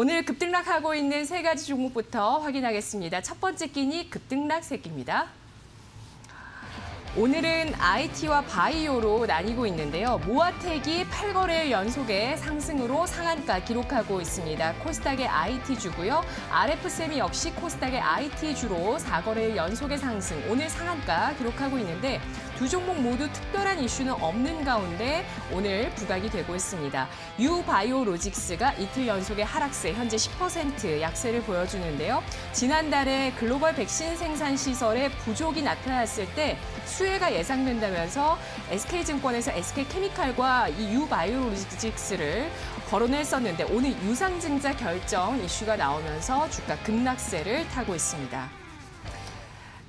오늘 급등락하고 있는 세 가지 종목부터 확인하겠습니다. 첫 번째 끼니 급등락 새끼입니다. 오늘은 IT와 바이오로 나뉘고 있는데요. 모아텍이 8거래일 연속의 상승으로 상한가 기록하고 있습니다. 코스닥의 IT주고요. RF세미 역시 코스닥의 IT주로 4거래일 연속의 상승, 오늘 상한가 기록하고 있는데 두 종목 모두 특별한 이슈는 없는 가운데 오늘 부각이 되고 있습니다. 유바이오로직스가 이틀 연속의 하락세, 현재 10% 약세를 보여주는데요. 지난달에 글로벌 백신 생산 시설에 부족이 나타났을 때 수혜가 예상된다면서 SK증권에서 SK케미칼과 이 유바이오로직스를 거론했었는데 오늘 유상증자 결정 이슈가 나오면서 주가 급락세를 타고 있습니다.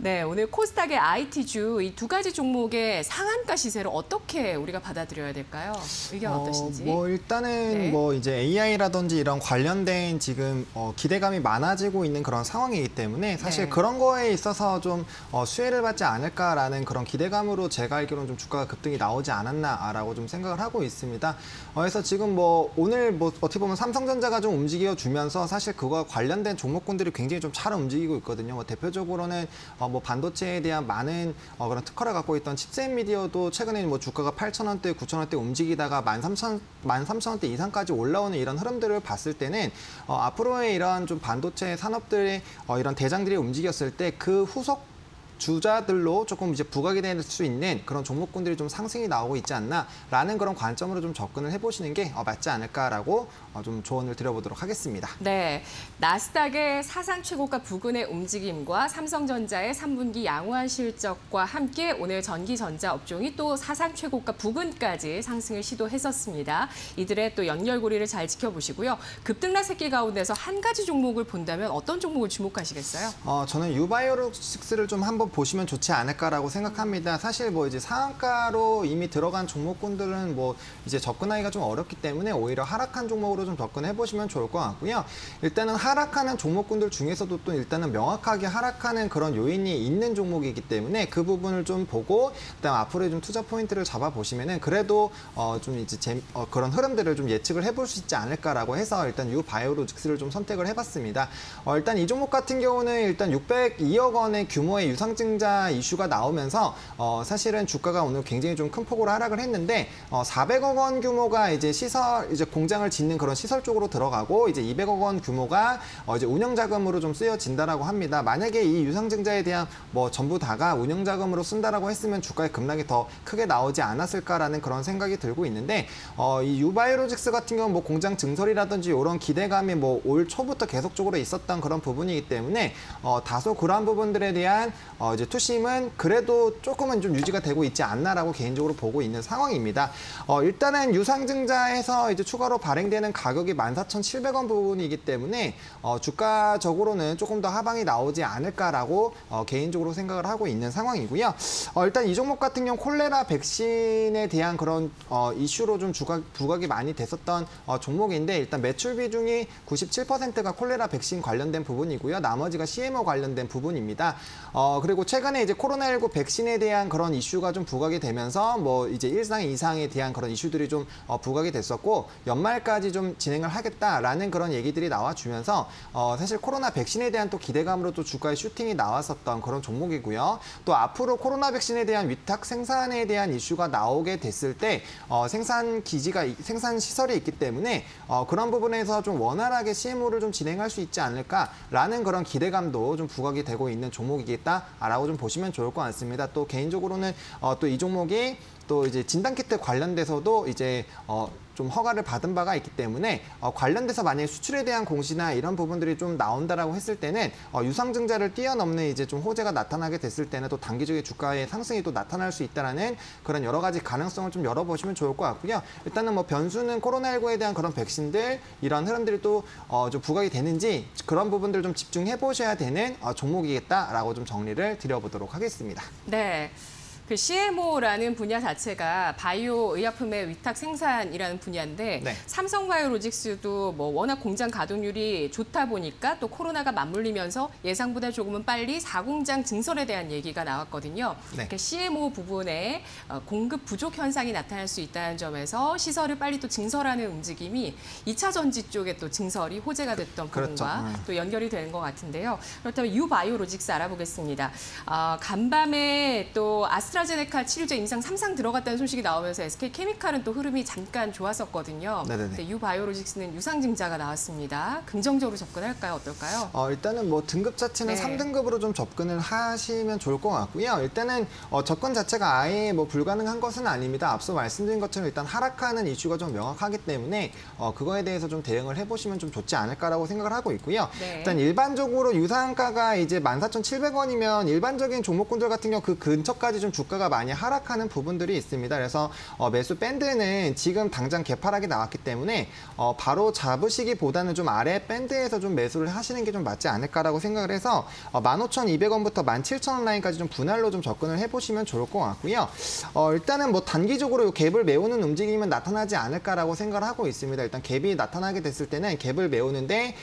네, 오늘 코스닥의 IT주 이 두 가지 종목의 상한가 시세를 어떻게 우리가 받아들여야 될까요? 의견 어떠신지? 일단은 이제 AI라든지 이런 관련된 지금 기대감이 많아지고 있는 그런 상황이기 때문에 사실 그런 거에 있어서 좀 수혜를 받지 않을까라는 그런 기대감으로 제가 알기로는 좀 주가가 급등이 나오지 않았나라고 좀 생각을 하고 있습니다. 그래서 지금 오늘 어떻게 보면 삼성전자가 좀 움직여 주면서 사실 그거와 관련된 종목군들이 굉장히 좀 잘 움직이고 있거든요. 대표적으로는 반도체에 대한 많은 그런 특허를 갖고 있던 칩셋미디어도 최근에 주가가 8,000원대, 9,000원대 움직이다가 13,000원대 이상까지 올라오는 이런 흐름들을 봤을 때는 앞으로의 이런 좀 반도체 산업들의 이런 대장들이 움직였을 때 그 후속 주자들로 조금 이제 부각이 될 수 있는 그런 종목군들이 좀 상승이 나오고 있지 않나라는 그런 관점으로 좀 접근을 해보시는 게 맞지 않을까라고 좀 조언을 드려보도록 하겠습니다. 네, 나스닥의 사상 최고가 부근의 움직임과 삼성전자의 3분기 양호한 실적과 함께 오늘 전기전자 업종이 또 사상 최고가 부근까지 상승을 시도했었습니다. 이들의 또 연결고리를 잘 지켜보시고요. 급등락 새끼 가운데서 한 가지 종목을 본다면 어떤 종목을 주목하시겠어요? 저는 유바이오로직스를 좀 한번 보시면 좋지 않을까라고 생각합니다. 사실 이제 상한가로 이미 들어간 종목군들은 이제 접근하기가 좀 어렵기 때문에 오히려 하락한 종목으로 좀 접근해 보시면 좋을 것 같고요. 일단은 하락하는 종목군들 중에서도 또 일단은 명확하게 하락하는 그런 요인이 있는 종목이기 때문에 그 부분을 좀 보고 그다음 앞으로의 좀 투자 포인트를 잡아 보시면은 그래도 좀 이제 그런 흐름들을 좀 예측을 해볼 수 있지 않을까라고 해서 일단 유바이오로직스를 좀 선택을 해봤습니다. 일단 이 종목 같은 경우는 일단 602억 원의 규모의 유상증자 이슈가 나오면서 사실은 주가가 오늘 굉장히 좀 큰 폭으로 하락을 했는데 400억 원 규모가 이제 공장을 짓는 그런 시설 쪽으로 들어가고 이제 200억 원 규모가 이제 운영 자금으로 좀 쓰여진다라고 합니다. 만약에 이 유상증자에 대한 전부 다가 운영 자금으로 쓴다라고 했으면 주가의 급락이 더 크게 나오지 않았을까라는 그런 생각이 들고 있는데 이 유바이오로직스 같은 경우는 공장 증설이라든지 이런 기대감이 올 초부터 계속적으로 있었던 그런 부분이기 때문에 다소 그러한 부분들에 대한 이제 투심은 그래도 조금은 좀 유지가 되고 있지 않나라고 개인적으로 보고 있는 상황입니다. 일단은 유상증자에서 이제 추가로 발행되는 가격이 14,700원 부분이기 때문에 주가적으로는 조금 더 하방이 나오지 않을까라고 개인적으로 생각을 하고 있는 상황이고요. 일단 이 종목 같은 경우 콜레라 백신에 대한 그런 이슈로 좀 부각이 많이 됐었던 종목인데 일단 매출 비중이 97%가 콜레라 백신 관련된 부분이고요. 나머지가 CMO 관련된 부분입니다. 그리고 최근에 이제 코로나19 백신에 대한 그런 이슈가 좀 부각이 되면서 이제 1상, 2상에 대한 그런 이슈들이 좀 부각이 됐었고 연말까지 좀 진행을 하겠다라는 그런 얘기들이 나와주면서 사실 코로나 백신에 대한 또 기대감으로 또 주가에 슈팅이 나왔었던 그런 종목이고요. 또 앞으로 코로나 백신에 대한 위탁 생산에 대한 이슈가 나오게 됐을 때 생산 시설이 있기 때문에 그런 부분에서 좀 원활하게 CMO를 좀 진행할 수 있지 않을까라는 그런 기대감도 좀 부각이 되고 있는 종목이겠다라고 좀 보시면 좋을 것 같습니다. 또 개인적으로는 또 이 종목이 또 이제 진단키트 관련돼서도 이제 좀 허가를 받은 바가 있기 때문에 관련돼서 만약에 수출에 대한 공시나 이런 부분들이 좀 나온다라고 했을 때는 유상증자를 뛰어넘는 이제 좀 호재가 나타나게 됐을 때는 또 단기적인 주가의 상승이 또 나타날 수 있다라는 그런 여러 가지 가능성을 좀 열어보시면 좋을 것 같고요. 일단은 변수는 코로나19에 대한 그런 백신들 이런 흐름들이 또 좀 부각이 되는지 그런 부분들 좀 집중해 보셔야 되는 종목이겠다라고 좀 정리를 드려보도록 하겠습니다. 네. 그 CMO라는 분야 자체가 바이오 의약품의 위탁 생산이라는 분야인데 네. 삼성바이오로직스도 뭐 워낙 공장 가동률이 좋다 보니까 또 코로나가 맞물리면서 예상보다 조금은 빨리 4공장 증설에 대한 얘기가 나왔거든요. 네. 그 CMO 부분에 공급 부족 현상이 나타날 수 있다는 점에서 시설을 빨리 또 증설하는 움직임이 2차 전지 쪽에 또 증설이 호재가 됐던 그렇죠. 부분과 또 연결이 되는 것 같은데요. 그렇다면 유바이오로직스 알아보겠습니다. 간밤에 또 아스트라제네카 치료제 임상 3상 들어갔다는 소식이 나오면서 SK케미칼은 또 흐름이 잠깐 좋았었거든요. 네네네. 유바이오로직스는 유상증자가 나왔습니다. 긍정적으로 접근할까요? 어떨까요? 일단은 뭐 등급 자체는 네. 3등급으로 좀 접근을 하시면 좋을 것 같고요. 일단은 접근 자체가 아예 뭐 불가능한 것은 아닙니다. 앞서 말씀드린 것처럼 일단 하락하는 이슈가 좀 명확하기 때문에 그거에 대해서 좀 대응을 해보시면 좀 좋지 않을까라고 생각을 하고 있고요. 네. 일단 일반적으로 유상가가 이제 14,700원이면 일반적인 종목군들 같은 경우 그 근처까지 좀 주가가 많이 하락하는 부분들이 있습니다. 그래서 매수 밴드는 지금 당장 개파락이 나왔기 때문에 바로 잡으시기보다는 좀 아래 밴드에서 좀 매수를 하시는 게 좀 맞지 않을까라고 생각을 해서 15,200원부터 17,000원 라인까지 좀 분할로 좀 접근을 해보시면 좋을 것 같고요. 일단은 뭐 단기적으로 이 갭을 메우는 움직임은 나타나지 않을까라고 생각을 하고 있습니다. 일단 갭이 나타나게 됐을 때는 갭을 메우는데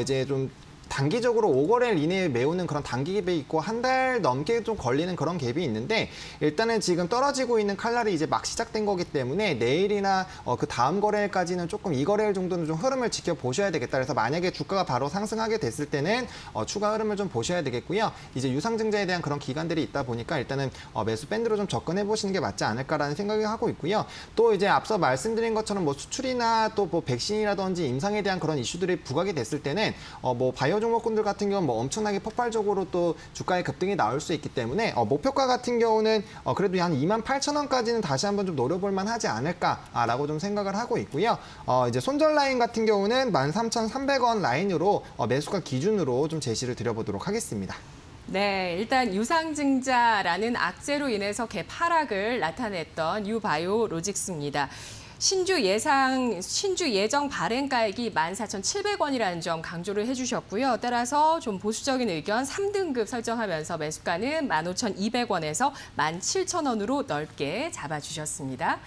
이제 좀 단기적으로 5거래일 이내에 메우는 그런 단기 갭이 있고 한 달 넘게 좀 걸리는 그런 갭이 있는데 일단은 지금 떨어지고 있는 칼날이 이제 막 시작된 거기 때문에 내일이나 그 다음 거래일까지는 조금 2거래일 정도는 좀 흐름을 지켜보셔야 되겠다. 그래서 만약에 주가가 바로 상승하게 됐을 때는 추가 흐름을 좀 보셔야 되겠고요. 이제 유상증자에 대한 그런 기관들이 있다 보니까 일단은 매수 밴드로 좀 접근해 보시는 게 맞지 않을까라는 생각을 하고 있고요. 또 이제 앞서 말씀드린 것처럼 뭐 수출이나 또 뭐 백신이라든지 임상에 대한 그런 이슈들이 부각이 됐을 때는 뭐 바이오 종목군들 같은 경우는 뭐 엄청나게 폭발적으로 또 주가의 급등이 나올 수 있기 때문에 목표가 같은 경우는 그래도 한 28,000원까지는 다시 한번 좀 노려볼 만하지 않을까라고 좀 생각을 하고 있고요. 이제 손절 라인 같은 경우는 13,300원 라인으로 매수가 기준으로 좀 제시를 드려보도록 하겠습니다. 네, 일단 유상증자라는 악재로 인해서 갭하락을 나타냈던 유바이오로직스입니다. 신주 예정 발행가액이 14,700원이라는 점 강조를 해주셨고요. 따라서 좀 보수적인 의견 3등급 설정하면서 매수가는 15,200원에서 17,000원으로 넓게 잡아주셨습니다.